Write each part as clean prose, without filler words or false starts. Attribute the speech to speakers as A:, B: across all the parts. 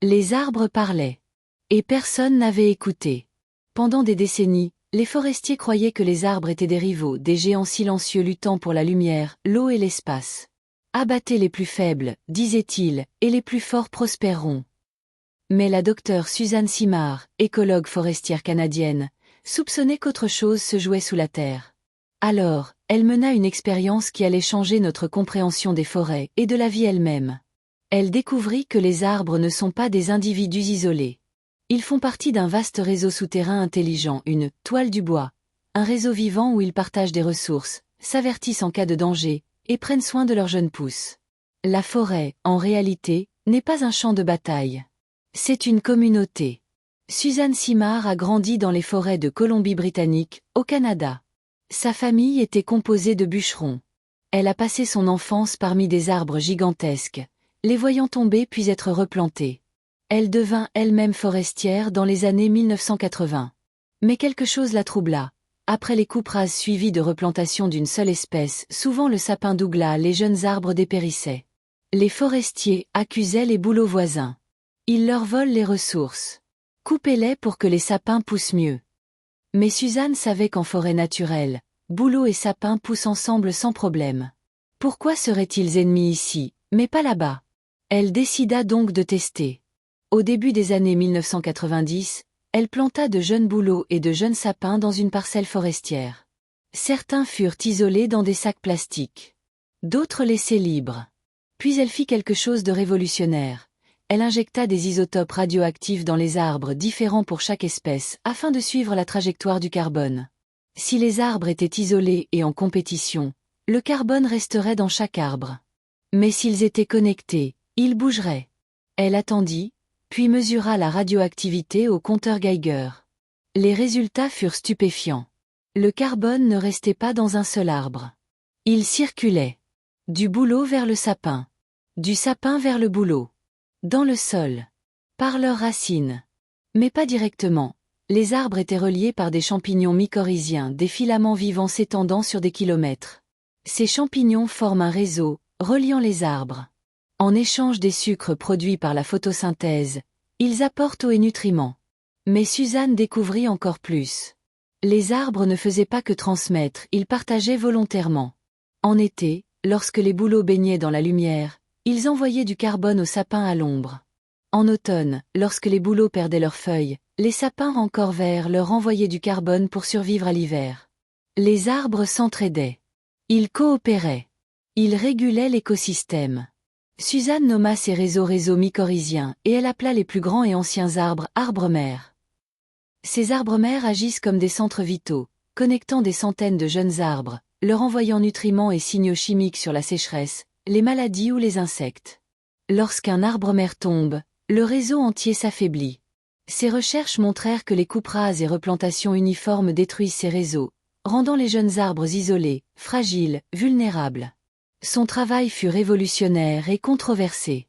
A: Les arbres parlaient. Et personne n'avait écouté. Pendant des décennies, les forestiers croyaient que les arbres étaient des rivaux, des géants silencieux luttant pour la lumière, l'eau et l'espace. Abattez les plus faibles, disaient-ils, et les plus forts prospéreront. Mais la docteure Suzanne Simard, écologue forestière canadienne, soupçonnait qu'autre chose se jouait sous la terre. Alors, elle mena une expérience qui allait changer notre compréhension des forêts et de la vie elle-même. Elle découvrit que les arbres ne sont pas des individus isolés. Ils font partie d'un vaste réseau souterrain intelligent, une « toile du bois », un réseau vivant où ils partagent des ressources, s'avertissent en cas de danger, et prennent soin de leurs jeunes pousses. La forêt, en réalité, n'est pas un champ de bataille. C'est une communauté. Suzanne Simard a grandi dans les forêts de Colombie-Britannique, au Canada. Sa famille était composée de bûcherons. Elle a passé son enfance parmi des arbres gigantesques, les voyant tomber puis être replantés. Elle devint elle-même forestière dans les années 1980. Mais quelque chose la troubla. Après les coupes rases suivies de replantation d'une seule espèce, souvent le sapin Douglas, les jeunes arbres dépérissaient. Les forestiers accusaient les bouleaux voisins. Ils leur volent les ressources. Coupez-les pour que les sapins poussent mieux. Mais Suzanne savait qu'en forêt naturelle, bouleaux et sapins poussent ensemble sans problème. Pourquoi seraient-ils ennemis ici, mais pas là-bas? Elle décida donc de tester. Au début des années 1990, elle planta de jeunes bouleaux et de jeunes sapins dans une parcelle forestière. Certains furent isolés dans des sacs plastiques. D'autres laissés libres. Puis elle fit quelque chose de révolutionnaire. Elle injecta des isotopes radioactifs dans les arbres différents pour chaque espèce, afin de suivre la trajectoire du carbone. Si les arbres étaient isolés et en compétition, le carbone resterait dans chaque arbre. Mais s'ils étaient connectés, ils bougeraient. Elle attendit, puis mesura la radioactivité au compteur Geiger. Les résultats furent stupéfiants. Le carbone ne restait pas dans un seul arbre. Il circulait. Du bouleau vers le sapin. Du sapin vers le bouleau. Dans le sol. Par leurs racines. Mais pas directement. Les arbres étaient reliés par des champignons mycorhiziens, des filaments vivants s'étendant sur des kilomètres. Ces champignons forment un réseau, reliant les arbres. En échange des sucres produits par la photosynthèse, ils apportent eau et nutriments. Mais Suzanne découvrit encore plus. Les arbres ne faisaient pas que transmettre, ils partageaient volontairement. En été, lorsque les bouleaux baignaient dans la lumière, ils envoyaient du carbone aux sapins à l'ombre. En automne, lorsque les bouleaux perdaient leurs feuilles, les sapins encore verts leur envoyaient du carbone pour survivre à l'hiver. Les arbres s'entraidaient. Ils coopéraient. Ils régulaient l'écosystème. Suzanne nomma ces réseaux mycorhiziens et elle appela les plus grands et anciens arbres arbres-mères. Ces arbres-mères agissent comme des centres vitaux, connectant des centaines de jeunes arbres, leur envoyant nutriments et signaux chimiques sur la sécheresse, les maladies ou les insectes. Lorsqu'un arbre-mère tombe, le réseau entier s'affaiblit. Ces recherches montrèrent que les coupes rases et replantations uniformes détruisent ces réseaux, rendant les jeunes arbres isolés, fragiles, vulnérables. Son travail fut révolutionnaire et controversé.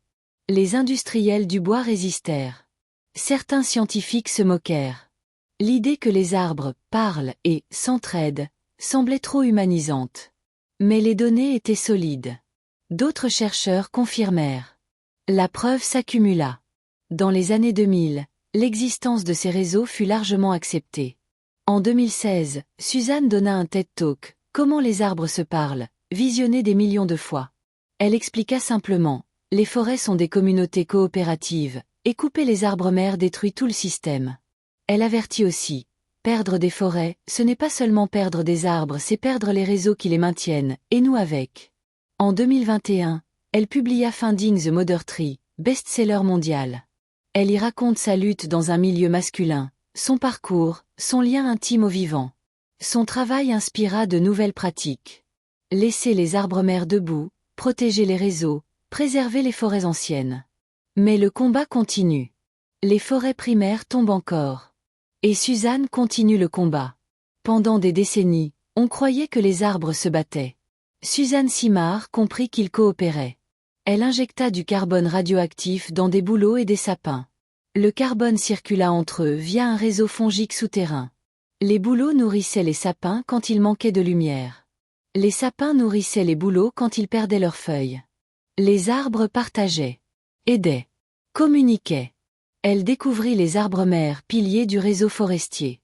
A: Les industriels du bois résistèrent. Certains scientifiques se moquèrent. L'idée que les arbres parlent et s'entraident semblait trop humanisante. Mais les données étaient solides. D'autres chercheurs confirmèrent. La preuve s'accumula. Dans les années 2000, l'existence de ces réseaux fut largement acceptée. En 2016, Suzanne donna un TED Talk, Comment les arbres se parlent, visionné des millions de fois. Elle expliqua simplement, les forêts sont des communautés coopératives, et couper les arbres-mères détruit tout le système. Elle avertit aussi, perdre des forêts, ce n'est pas seulement perdre des arbres, c'est perdre les réseaux qui les maintiennent, et nous avec. En 2021, elle publia Finding the Mother Tree, best-seller mondial. Elle y raconte sa lutte dans un milieu masculin, son parcours, son lien intime au vivant. Son travail inspira de nouvelles pratiques. Laisser les arbres-mères debout, protéger les réseaux, préserver les forêts anciennes. Mais le combat continue. Les forêts primaires tombent encore. Et Suzanne continue le combat. Pendant des décennies, on croyait que les arbres se battaient. Suzanne Simard comprit qu'ils coopéraient. Elle injecta du carbone radioactif dans des bouleaux et des sapins. Le carbone circula entre eux via un réseau fongique souterrain. Les bouleaux nourrissaient les sapins quand il manquait de lumière. Les sapins nourrissaient les bouleaux quand ils perdaient leurs feuilles. Les arbres partageaient, aidaient, communiquaient. Elle découvrit les arbres-mères, piliers du réseau forestier.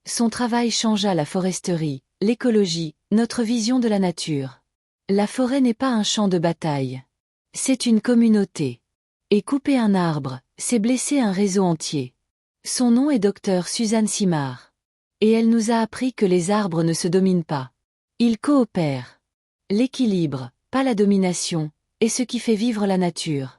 A: Son travail changea la foresterie, l'écologie, notre vision de la nature. La forêt n'est pas un champ de bataille. C'est une communauté. Et couper un arbre, c'est blesser un réseau entier. Son nom est Dr Suzanne Simard. Et elle nous a appris que les arbres ne se dominent pas. Ils coopèrent. L'équilibre, pas la domination, est ce qui fait vivre la nature.